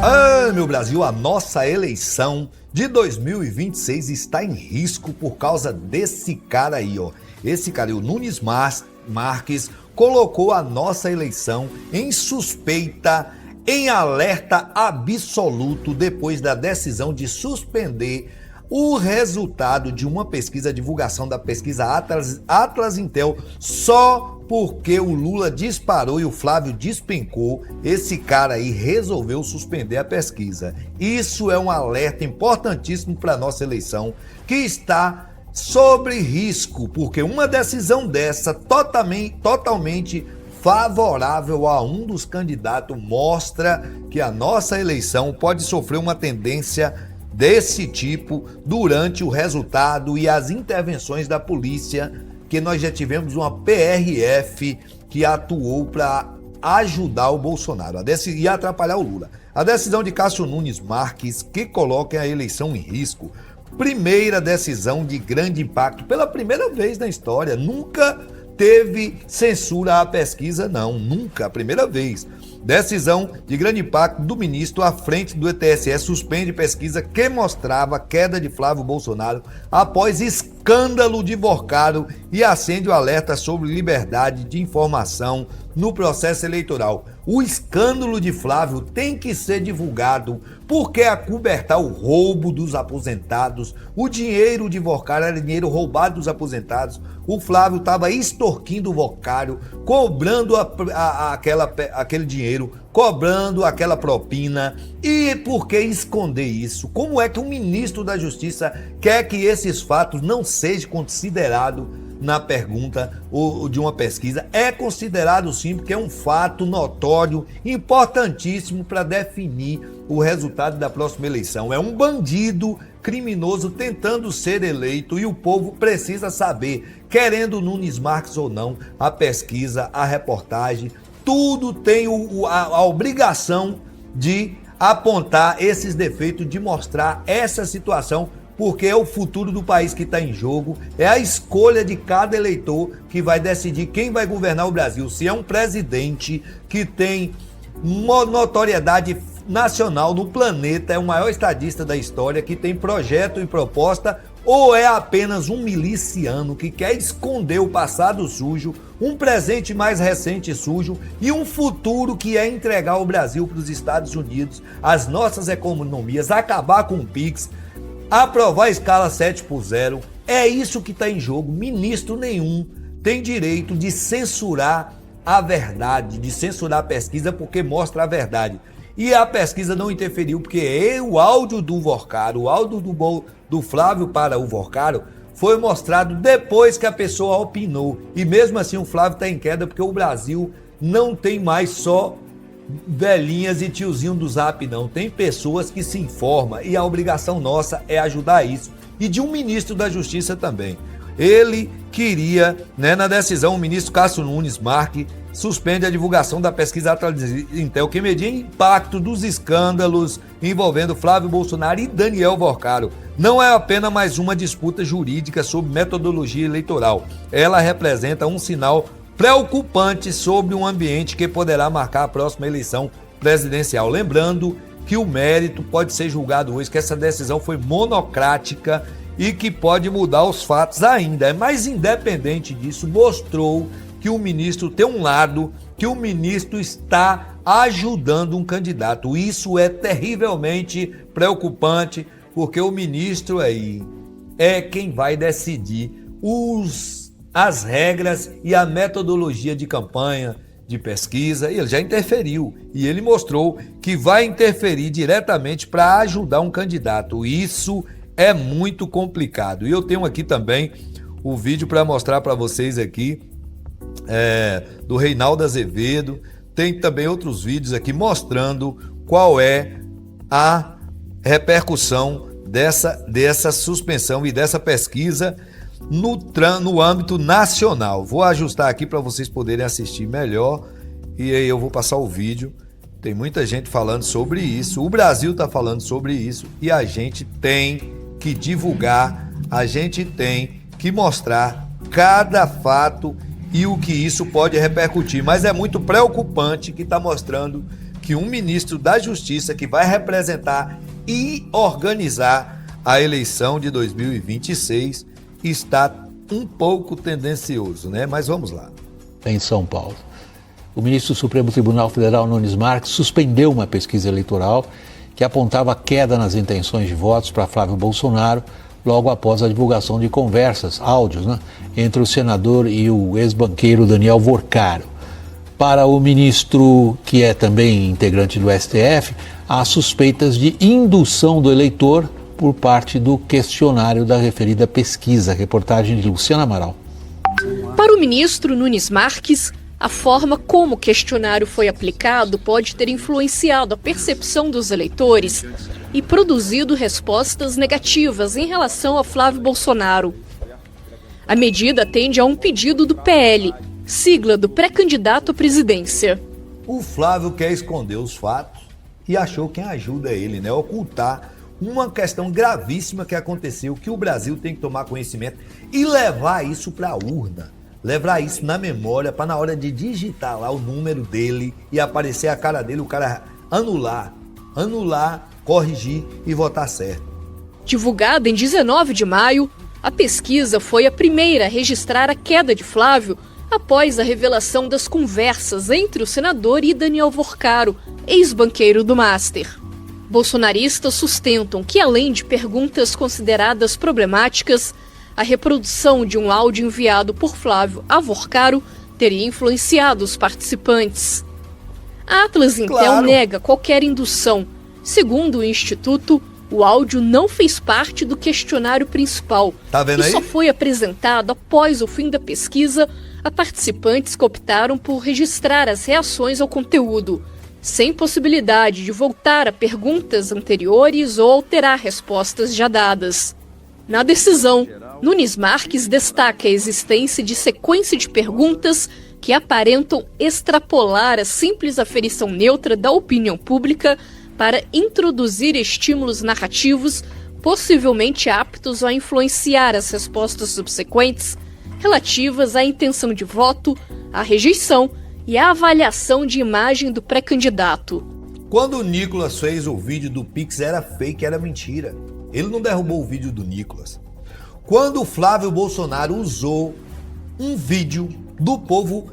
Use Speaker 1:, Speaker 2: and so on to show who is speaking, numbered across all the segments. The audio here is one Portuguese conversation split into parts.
Speaker 1: Ah, meu Brasil, a nossa eleição de 2026 está em risco por causa desse cara aí, ó. Esse cara, o Nunes Marques, colocou a nossa eleição em suspeita, em alerta absoluto depois da decisão de suspender o resultado de uma pesquisa, a divulgação da pesquisa Atlas Intel, só porque o Lula disparou e o Flávio despencou. Esse cara aí resolveu suspender a pesquisa. Isso é um alerta importantíssimo para a nossa eleição, que está sob risco, porque uma decisão dessa totalmente favorável a um dos candidatos mostra que a nossa eleição pode sofrer uma tendência desse tipo durante o resultado e as intervenções da polícia, que nós já tivemos uma PRF que atuou para ajudar o Bolsonaro e atrapalhar o Lula. A decisão de Cássio Nunes Marques, que coloca a eleição em risco, primeira decisão de grande impacto, pela primeira vez na história, nunca teve censura à pesquisa, não, nunca, a primeira vez. Decisão de grande impacto do ministro à frente do TSE suspende pesquisa que mostrava queda de Flávio Bolsonaro após escândalo de Vorcaro e acende o alerta sobre liberdade de informação no processo eleitoral. O escândalo de Flávio tem que ser divulgado porque acobertar o roubo dos aposentados, o dinheiro de Vorcaro era dinheiro roubado dos aposentados, o Flávio estava extorquindo o Vorcaro, cobrando aquele dinheiro, cobrando aquela propina. E por que esconder isso? Como é que um ministro da Justiça quer que esses fatos não sejam considerados na pergunta ou de uma pesquisa? É considerado sim, porque é um fato notório, importantíssimo para definir o resultado da próxima eleição. É um bandido criminoso tentando ser eleito e o povo precisa saber, querendo Nunes Marques ou não, a pesquisa, a reportagem, tudo tem a obrigação de apontar esses defeitos, de mostrar essa situação, porque é o futuro do país que está em jogo, é a escolha de cada eleitor que vai decidir quem vai governar o Brasil. Se é um presidente que tem notoriedade nacional no planeta, é o maior estadista da história, que tem projeto e proposta, ou é apenas um miliciano que quer esconder o passado sujo, um presente mais recente sujo e um futuro que é entregar o Brasil para os Estados Unidos, as nossas economias, acabar com o PIX, aprovar a escala 7x0. É isso que está em jogo. Ministro nenhum tem direito de censurar a verdade, de censurar a pesquisa porque mostra a verdade. E a pesquisa não interferiu, porque o áudio do Vorcaro, o áudio do Flávio para o Vorcaro, foi mostrado depois que a pessoa opinou. E mesmo assim o Flávio está em queda, porque o Brasil não tem mais só velhinhas e tiozinho do Zap, não. Tem pessoas que se informam e a obrigação nossa é ajudar isso. E de um ministro da Justiça também. Ele queria, na decisão, o ministro Cássio Nunes Marques suspende a divulgação da pesquisa Atlas Intel, que media impacto dos escândalos envolvendo Flávio Bolsonaro e Daniel Vorcaro. Não é apenas mais uma disputa jurídica sobre metodologia eleitoral. Ela representa um sinal preocupante sobre um ambiente que poderá marcar a próxima eleição presidencial. Lembrando que o mérito pode ser julgado hoje, que essa decisão foi monocrática e que pode mudar os fatos ainda. Mas independente disso, mostrou que o ministro tem um lado, que o ministro está ajudando um candidato. Isso é terrivelmente preocupante, porque o ministro aí é quem vai decidir as regras e a metodologia de campanha, de pesquisa, e ele já interferiu. E ele mostrou que vai interferir diretamente para ajudar um candidato. Isso é muito complicado. E eu tenho aqui também o vídeo para mostrar para vocês aqui, do Reinaldo Azevedo. Tem também outros vídeos aqui mostrando qual é a repercussão dessa suspensão e dessa pesquisa no âmbito nacional. Vou ajustar aqui para vocês poderem assistir melhor e aí eu vou passar o vídeo. Tem muita gente falando sobre isso, o Brasil está falando sobre isso e a gente tem que divulgar, a gente tem que mostrar cada fato e o que isso pode repercutir. Mas é muito preocupante que está mostrando que um ministro da Justiça que vai representar e organizar a eleição de 2026 está um pouco tendencioso, né? Mas vamos lá.
Speaker 2: Em São Paulo, o ministro do Supremo Tribunal Federal, Nunes Marques, suspendeu uma pesquisa eleitoral que apontava queda nas intenções de votos para Flávio Bolsonaro logo após a divulgação de conversas, áudios, entre o senador e o ex-banqueiro Daniel Vorcaro. Para o ministro, que é também integrante do STF, há suspeitas de indução do eleitor por parte do questionário da referida pesquisa. Reportagem de Luciana Amaral.
Speaker 3: Para o ministro Nunes Marques, a forma como o questionário foi aplicado pode ter influenciado a percepção dos eleitores e produzido respostas negativas em relação a Flávio Bolsonaro. A medida atende a um pedido do PL, sigla do pré-candidato à presidência.
Speaker 1: O Flávio quer esconder os fatos e achou quem ajuda ele, né? Ocultar uma questão gravíssima que aconteceu, que o Brasil tem que tomar conhecimento e levar isso para a urna. Levar isso na memória para na hora de digitar lá o número dele e aparecer a cara dele, o cara anular, corrigir e votar certo.
Speaker 3: Divulgada em 19 de maio, a pesquisa foi a primeira a registrar a queda de Flávio após a revelação das conversas entre o senador e Daniel Vorcaro, ex-banqueiro do Master. Bolsonaristas sustentam que, além de perguntas consideradas problemáticas, a reprodução de um áudio enviado por Flávio a Vorcaro teria influenciado os participantes. A Atlas Intel nega qualquer indução. Segundo o Instituto, o áudio não fez parte do questionário principal e só foi apresentado após o fim da pesquisa a participantes que optaram por registrar as reações ao conteúdo, sem possibilidade de voltar a perguntas anteriores ou alterar respostas já dadas. Na decisão, Nunes Marques destaca a existência de sequência de perguntas que aparentam extrapolar a simples aferição neutra da opinião pública para introduzir estímulos narrativos possivelmente aptos a influenciar as respostas subsequentes relativas à intenção de voto, à rejeição e à avaliação de imagem do pré-candidato.
Speaker 1: Quando o Nicolas fez o vídeo do Pix era fake, era mentira. Ele não derrubou o vídeo do Nicolas. Quando o Flávio Bolsonaro usou um vídeo do povo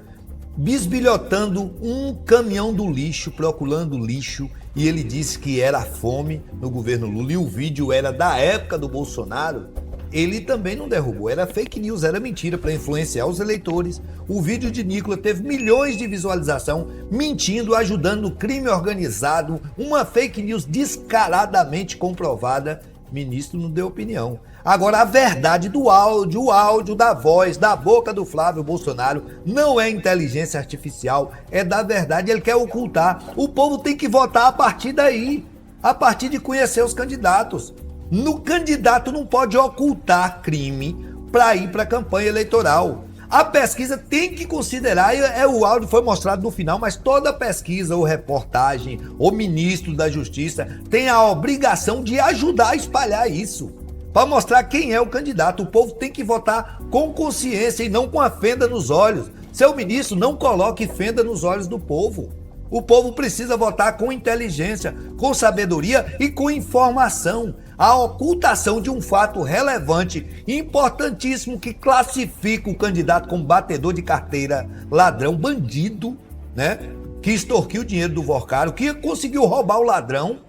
Speaker 1: bisbilhotando um caminhão do lixo, procurando lixo, e ele disse que era fome no governo Lula, e o vídeo era da época do Bolsonaro, ele também não derrubou. Era fake news, era mentira para influenciar os eleitores. O vídeo de Nicolas teve milhões de visualização, mentindo, ajudando o crime organizado, uma fake news descaradamente comprovada. Ministro não deu opinião. Agora, a verdade do áudio, o áudio da voz, da boca do Flávio Bolsonaro, não é inteligência artificial, é da verdade, ele quer ocultar. O povo tem que votar a partir daí, a partir de conhecer os candidatos. No candidato não pode ocultar crime para ir para a campanha eleitoral. A pesquisa tem que considerar, o áudio foi mostrado no final, mas toda pesquisa ou reportagem, o ministro da Justiça tem a obrigação de ajudar a espalhar isso, para mostrar quem é o candidato. O povo tem que votar com consciência e não com a fenda nos olhos. Seu ministro, não coloque fenda nos olhos do povo. O povo precisa votar com inteligência, com sabedoria e com informação. A ocultação de um fato relevante, importantíssimo, que classifica o candidato como batedor de carteira, ladrão, bandido, né? Que extorquiu o dinheiro do Vorcaro, que conseguiu roubar o ladrão,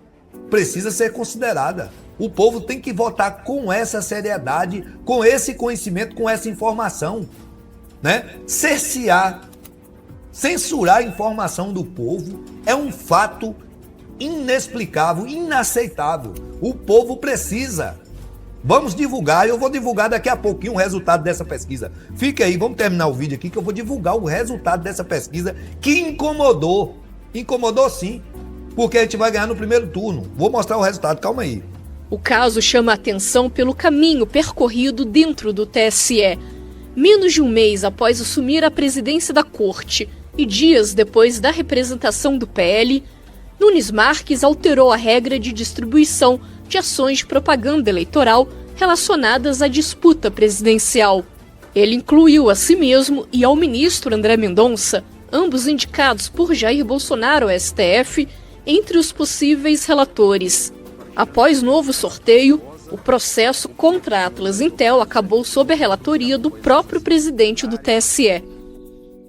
Speaker 1: precisa ser considerada. O povo tem que votar com essa seriedade, com esse conhecimento, com essa informação, né? Cercear, censurar a informação do povo é um fato inexplicável, inaceitável. O povo precisa. Vamos divulgar, eu vou divulgar daqui a pouquinho o resultado dessa pesquisa. Fica aí, vamos terminar o vídeo aqui que eu vou divulgar o resultado dessa pesquisa que incomodou. Incomodou sim, porque a gente vai ganhar no primeiro turno. Vou mostrar o resultado, calma aí.
Speaker 3: O caso chama a atenção pelo caminho percorrido dentro do TSE. Menos de um mês após assumir a presidência da Corte e dias depois da representação do PL, Nunes Marques alterou a regra de distribuição de ações de propaganda eleitoral relacionadas à disputa presidencial. Ele incluiu a si mesmo e ao ministro André Mendonça, ambos indicados por Jair Bolsonaro ao STF, entre os possíveis relatores. Após novo sorteio, o processo contra a Atlas Intel acabou sob a relatoria do próprio presidente do TSE.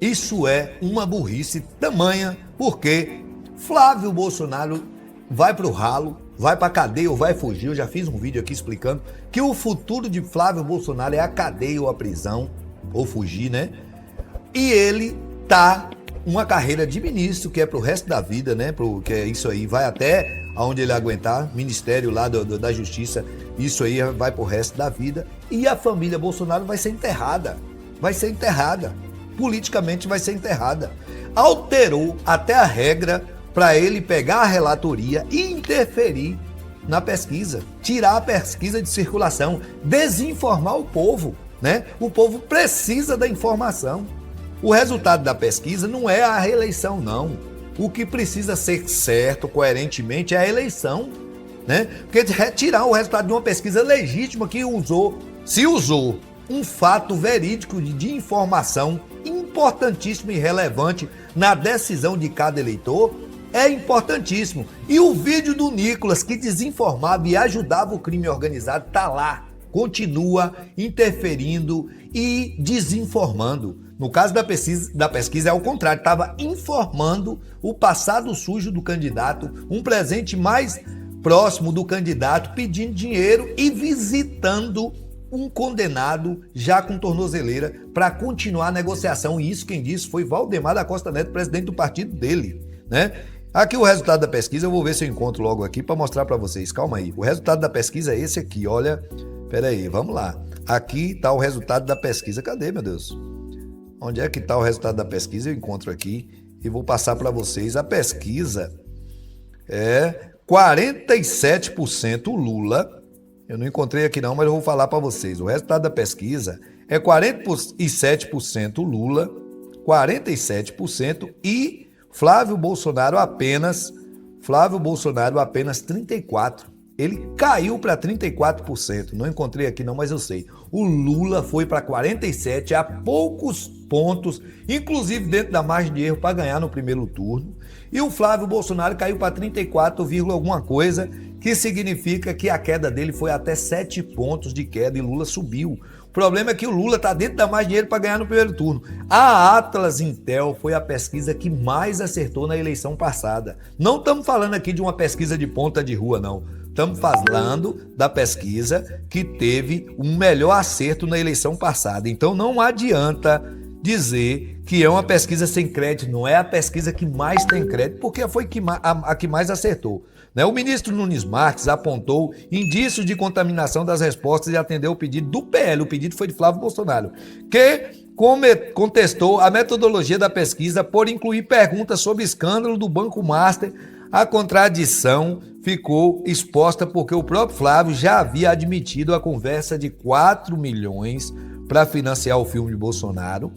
Speaker 1: Isso é uma burrice tamanha, porque Flávio Bolsonaro vai para o ralo, vai para a cadeia ou vai fugir. Eu já fiz um vídeo aqui explicando que o futuro de Flávio Bolsonaro é a cadeia ou a prisão, ou fugir, né? E ele tá uma carreira de ministro, que é pro resto da vida, né? Que é isso aí, vai até aonde ele aguentar, ministério lá da Justiça, isso aí vai pro resto da vida. E a família Bolsonaro vai ser enterrada, politicamente vai ser enterrada. Alterou até a regra para ele pegar a relatoria e interferir na pesquisa, tirar a pesquisa de circulação, desinformar o povo, né? O povo precisa da informação. O resultado da pesquisa não é a reeleição, não. O que precisa ser certo, coerentemente, é a eleição, né? Porque retirar o resultado de uma pesquisa legítima que se usou um fato verídico de informação importantíssimo e relevante na decisão de cada eleitor, é importantíssimo. E o vídeo do Nicolas, que desinformava e ajudava o crime organizado, tá lá. Continua interferindo e desinformando. No caso da pesquisa é ao contrário, estava informando o passado sujo do candidato, um presente mais próximo do candidato, pedindo dinheiro e visitando um condenado já com tornozeleira para continuar a negociação. E isso quem disse foi Valdemar da Costa Neto, presidente do partido dele, né? Aqui o resultado da pesquisa, eu vou ver se eu encontro logo aqui para mostrar para vocês. Calma aí. O resultado da pesquisa é esse aqui, olha. Pera aí, vamos lá. Aqui está o resultado da pesquisa. Cadê, meu Deus? Onde é que está o resultado da pesquisa? Eu encontro aqui e vou passar para vocês. A pesquisa é 47% Lula. Eu não encontrei aqui não, mas eu vou falar para vocês. O resultado da pesquisa é 47% Lula, 47% e Flávio Bolsonaro apenas 34%. Ele caiu para 34%. Não encontrei aqui não, mas eu sei. O Lula foi para 47% a poucos pontos, inclusive dentro da margem de erro para ganhar no primeiro turno. E o Flávio Bolsonaro caiu para 34, alguma coisa, que significa que a queda dele foi até 7 pontos de queda e Lula subiu. O problema é que o Lula está dentro da margem de erro para ganhar no primeiro turno. A Atlas Intel foi a pesquisa que mais acertou na eleição passada. Não estamos falando aqui de uma pesquisa de ponta de rua, não. Estamos falando da pesquisa que teve um melhor acerto na eleição passada. Então não adianta dizer que é uma pesquisa sem crédito, não é a pesquisa que mais tem crédito, porque foi a que mais acertou. O ministro Nunes Marques apontou indícios de contaminação das respostas e atendeu o pedido do PL, o pedido foi de Flávio Bolsonaro, que contestou a metodologia da pesquisa por incluir perguntas sobre escândalo do Banco Master. A contradição ficou exposta porque o próprio Flávio já havia admitido a conversa de 4 milhões para financiar o filme de Bolsonaro.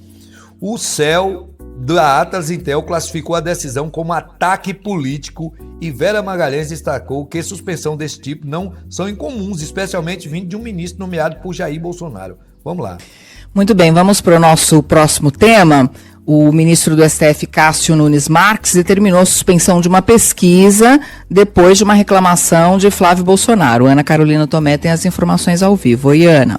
Speaker 1: O CEL da Atlas Intel classificou a decisão como ataque político e Vera Magalhães destacou que suspensão desse tipo não são incomuns, especialmente vindo de um ministro nomeado por Jair Bolsonaro. Vamos lá.
Speaker 4: Muito bem, vamos para o nosso próximo tema. O ministro do STF, Cássio Nunes Marques, determinou a suspensão de uma pesquisa depois de uma reclamação de Flávio Bolsonaro. Ana Carolina Tomé tem as informações ao vivo. Oi, Ana.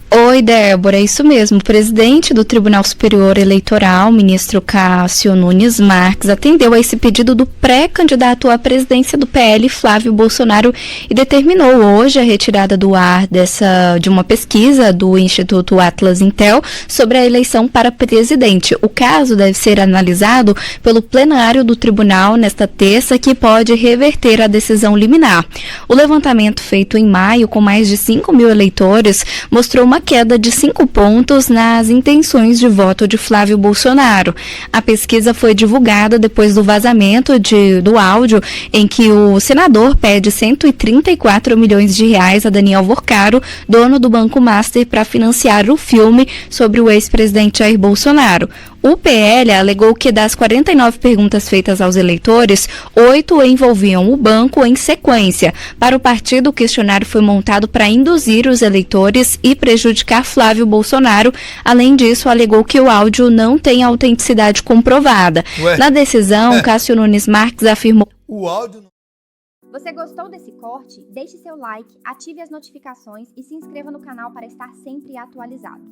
Speaker 5: Oi, Débora, é isso mesmo. O presidente do Tribunal Superior Eleitoral, ministro Cássio Nunes Marques, atendeu a esse pedido do pré-candidato à presidência do PL, Flávio Bolsonaro, e determinou hoje a retirada do ar de uma pesquisa do Instituto Atlas Intel sobre a eleição para presidente. O caso deve ser analisado pelo plenário do tribunal nesta terça, que pode reverter a decisão liminar. O levantamento feito em maio, com mais de 5 mil eleitores, mostrou uma queda de 5 pontos nas intenções de voto de Flávio Bolsonaro. A pesquisa foi divulgada depois do vazamento do áudio em que o senador pede 134 milhões de reais a Daniel Vorcaro, dono do Banco Master, para financiar o filme sobre o ex-presidente Jair Bolsonaro. O PL alegou que das 49 perguntas feitas aos eleitores, 8 envolviam o banco em sequência. Para o partido, o questionário foi montado para induzir os eleitores e prejudicar Flávio Bolsonaro. Além disso, alegou que o áudio não tem autenticidade comprovada. Na decisão, Cássio Nunes Marques afirmou...
Speaker 1: O áudio...
Speaker 6: Você gostou desse corte? Deixe seu like, ative as notificações e se inscreva no canal para estar sempre atualizado.